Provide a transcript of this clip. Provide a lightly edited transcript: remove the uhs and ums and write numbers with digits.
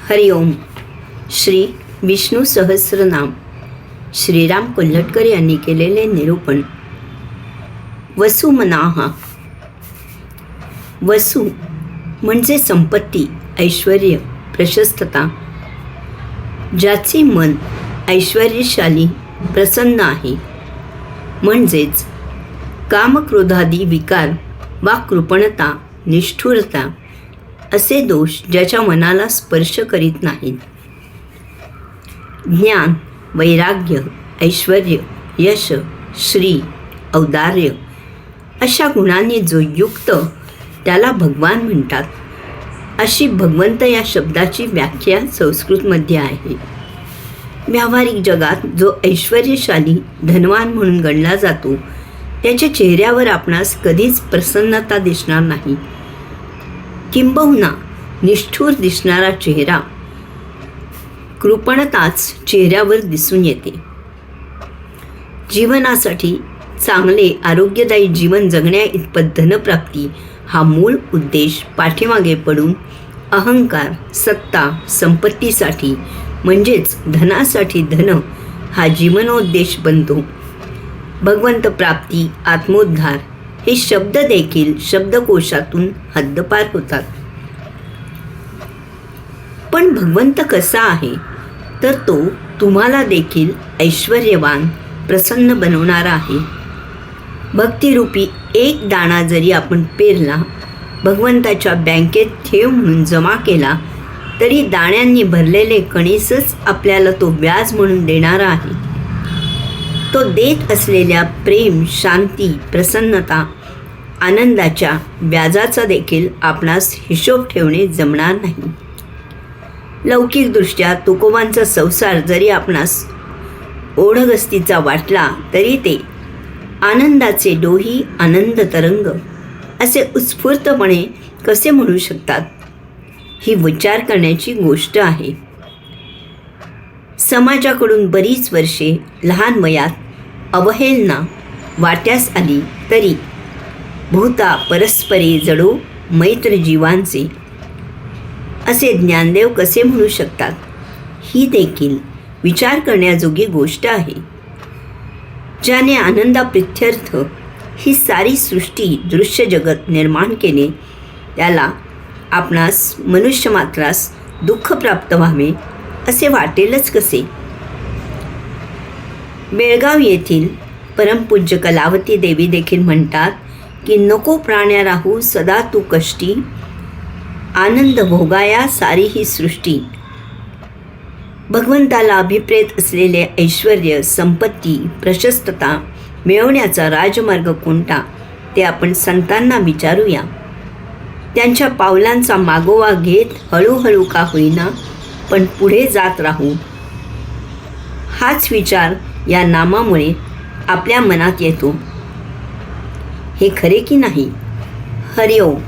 हरिओम. श्री विष्णू सहस्रनाम श्रीराम कोल्हटकर यांनी केलेले निरूपण. वसुमनाः. वसु म्हणजे संपत्ती, ऐश्वर्य, प्रशस्तता. ज्याचे मन ऐश्वर्यशाली, प्रसन्न आहे, म्हणजेच कामक्रोधादी विकार वा कृपणता, निष्ठुरता असे दोष ज्याच्या मनाला स्पर्श करीत नाहीत. ज्ञान, वैराग्य, ऐश्वर्य, यश, श्री, औदार्य अशा गुणांनी जो युक्त त्याला भगवान म्हणतात. अशी भगवंत या शब्दाची व्याख्या संस्कृतमध्ये आहे. व्यावहारिक जगात जो ऐश्वर्यशाली, धनवान म्हणून गणला जातो त्याच्या चेहऱ्यावर आपणास कधीच प्रसन्नता दिसणार नाही. किंबहुना निष्ठुर दिसणारा चेहरा, कृपणताच चेहऱ्यावर दिसून येते. जीवनासाठी चांगले आरोग्यदायी जीवन जगण्या इतपत धनप्राप्ती हा मूळ उद्देश पाठीमागे पडून अहंकार, सत्ता, संपत्तीसाठी म्हणजेच धनासाठी धन हा जीवनोद्देश बनतो. भगवंत प्राप्ती, आत्मोद्धार हे शब्द देखील शब्दकोशातून हद्दपार होतात. पण भगवंत कसा आहे तर तो तुम्हाला देखील ऐश्वर्यवान, प्रसन्न बनवणारा आहे. भक्तिरूपी एक दाणा जरी आपण पेरला, भगवंताच्या बँकेत ठेव म्हणून जमा केला, तरी दाण्यांनी भरलेले कणीसच आपल्याला तो व्याज म्हणून देणारा आहे. तो देत असलेल्या प्रेम, शांती, प्रसन्नता, आनंदाच्या व्याजाचा देखील आपणास हिशोब ठेवणे जमणार नाही. लौकिकदृष्ट्या तुकोबांचा संसार जरी आपणास ओढगस्तीचा वाटला तरी ते आनंदाचे डोही, आनंद तरंग असे उत्स्फूर्तपणे कसे म्हणू शकतात, ही विचार करण्याची गोष्ट आहे. समाजाकडून बरीच वर्षे लहान वयात अवहेलना वाट्यास आली तरी भूता परस्परे जडो मैत्र जीवांचे असे ज्ञानदेव कसे म्हणू शकतात, ही देखील विचार करण्याजोगी गोष्ट आहे. ज्याने आनंदाप्रित्यर्थ ही सारी सृष्टी, दृश्य जगत निर्माण केले, त्याला आपणास मनुष्यमात्रास दुःख प्राप्त व्हावे असे वाटेलच कसे. बेळगाव येथील परमपूज्य कलावती देवी देखील म्हणतात की नको प्राण्या राहू सदा तू कष्टी, आनंद भोगाया सारी ही सृष्टी. भगवंताला अभिप्रेत असलेले ऐश्वर्य, संपत्ती, प्रशस्तता मिळवण्याचा राजमार्ग कोणता ते आपण संतांना विचारूया. त्यांच्या पावलांचा मागोवा घेत हळूहळू का होईना पण पुढे जात राहू. हाच विचार या नामामुळे आपल्या मनात येतो. हे खरे की नाही? हरिओम.